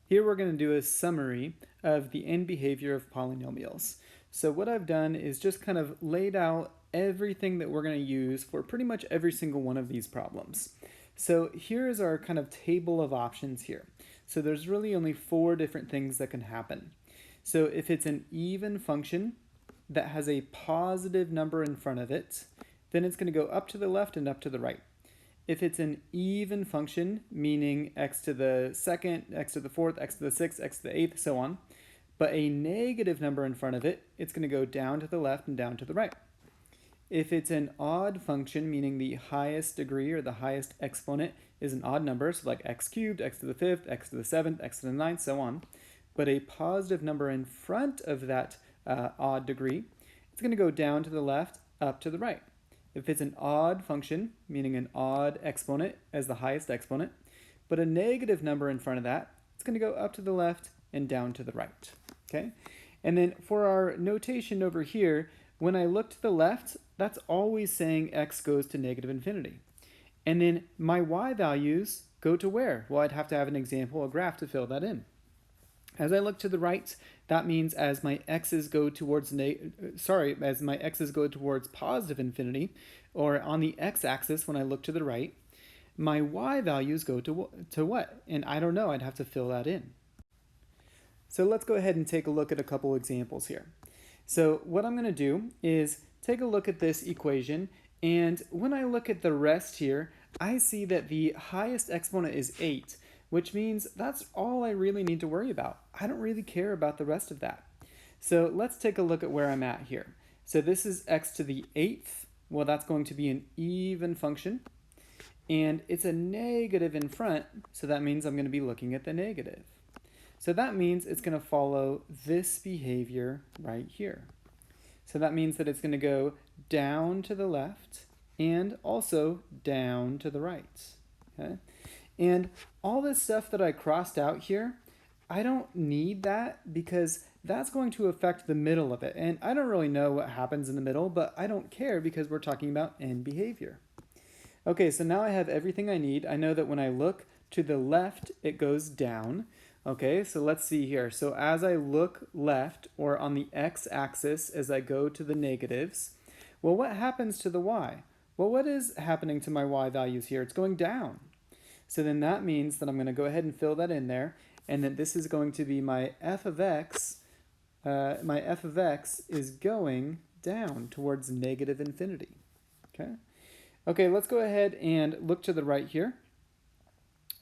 Here we're going to do a summary of the end behavior of polynomials. So what I've done is just kind of laid out everything that we're going to use for pretty much every single one of these problems. So here is our kind of table of options here. So there's really only 4 different things that can happen. So if it's an even function that has a positive number in front of it, then it's going to go up to the left and up to the right. If it's an even function, meaning x to the second, x to the fourth, x to the sixth, x to the eighth, so on, but a negative number in front of it, it's going to go down to the left and down to the right. If it's an odd function, meaning the highest degree or the highest exponent is an odd number, so like x cubed, x to the fifth, x to the seventh, x to the ninth, so on, but a positive number in front of that odd degree, it's going to go down to the left, up to the right. If it's an odd function, meaning an odd exponent as the highest exponent, but a negative number in front of that, it's going to go up to the left and down to the right. Okay? And then for our notation over here, when I look to the left, that's always saying x goes to negative infinity. And then my y values go to where? Well, I'd have to have an example, a graph to fill that in. As I look to the right, that means as my x's go towards positive infinity, or on the x-axis when I look to the right, my y values go to what? And I don't know, I'd have to fill that in. So let's go ahead and take a look at a couple examples here. So what I'm going to do is take a look at this equation, and when I look at the rest here, I see that the highest exponent is 8. Which means that's all I really need to worry about. I don't really care about the rest of that. So let's take a look at where I'm at here. So this is x to the 8th. Well, that's going to be an even function. And it's a negative in front, so that means I'm going to be looking at the negative. So that means it's going to follow this behavior right here. So that means that it's going to go down to the left and also down to the right. Okay? And all this stuff that I crossed out here, I don't need that because that's going to affect the middle of it. And I don't really know what happens in the middle, but I don't care because we're talking about end behavior. Okay, so now I have everything I need. I know that when I look to the left, it goes down. Okay, so let's see here. So as I look left, or on the x-axis as I go to the negatives, well, what happens to the y? Well, what is happening to my y values here? It's going down. So then that means that I'm going to go ahead and fill that in there, and then this is going to be my f of x. My f of x is going down towards negative infinity. Okay? Okay, let's go ahead and look to the right here.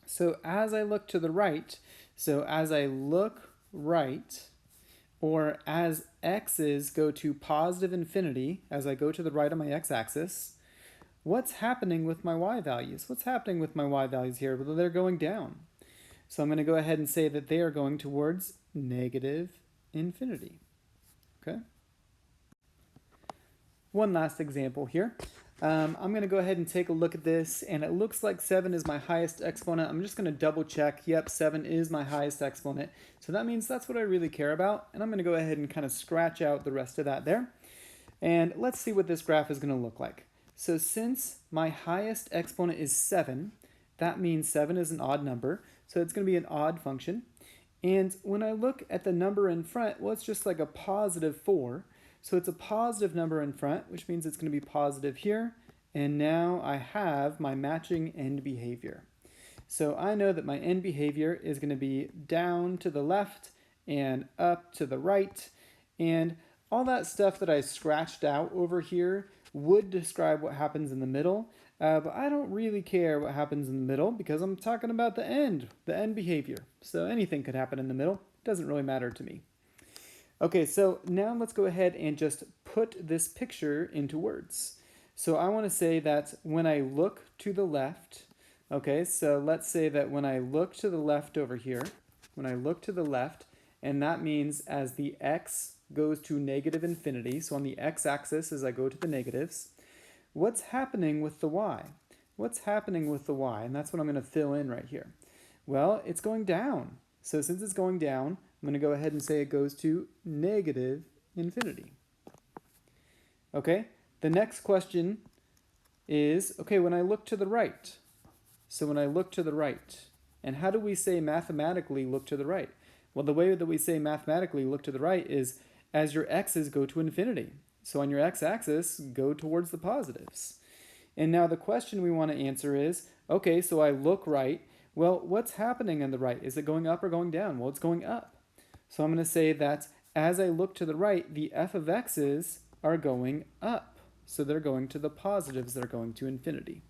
So as I look to the right, or as x's go to positive infinity, as I go to the right on my x-axis, what's happening with my y values? What's happening with my y values here? Well, they're going down. So I'm going to go ahead and say that they are going towards negative infinity. Okay? One last example here. I'm going to go ahead and take a look at this, and it looks like 7 is my highest exponent. I'm just going to double check. Yep, 7 is my highest exponent. So that means that's what I really care about, and I'm going to go ahead and kind of scratch out the rest of that there. And let's see what this graph is going to look like. So since my highest exponent is 7, that means 7 is an odd number, so it's going to be an odd function. And when I look at the number in front, well, it's just like a positive 4. So it's a positive number in front, which means it's going to be positive here. And now I have my matching end behavior. So I know that my end behavior is going to be down to the left and up to the right. And all that stuff that I scratched out over here would describe what happens in the middle, but I don't really care what happens in the middle because I'm talking about the end behavior. So anything could happen in the middle. It doesn't really matter to me. Okay, so now let's go ahead and just put this picture into words. So I want to say that when I look to the left, okay, so let's say that when I look to the left over here, and that means as the x goes to negative infinity, so on the x-axis as I go to the negatives, what's happening with the y? What's happening with the y? And that's what I'm going to fill in right here. Well, it's going down. So since it's going down, I'm going to go ahead and say it goes to negative infinity. Okay, the next question is, okay, when I look to the right, so when I look to the right, And how do we say mathematically look to the right? Well, the way that we say mathematically look to the right is as your x's go to infinity. So on your x-axis, go towards the positives. And now the question we want to answer is, okay, so I look right. Well, what's happening on the right? Is it going up or going down? Well, it's going up. So I'm going to say that as I look to the right, the f of x's are going up. So they're going to the positives, they're going to infinity.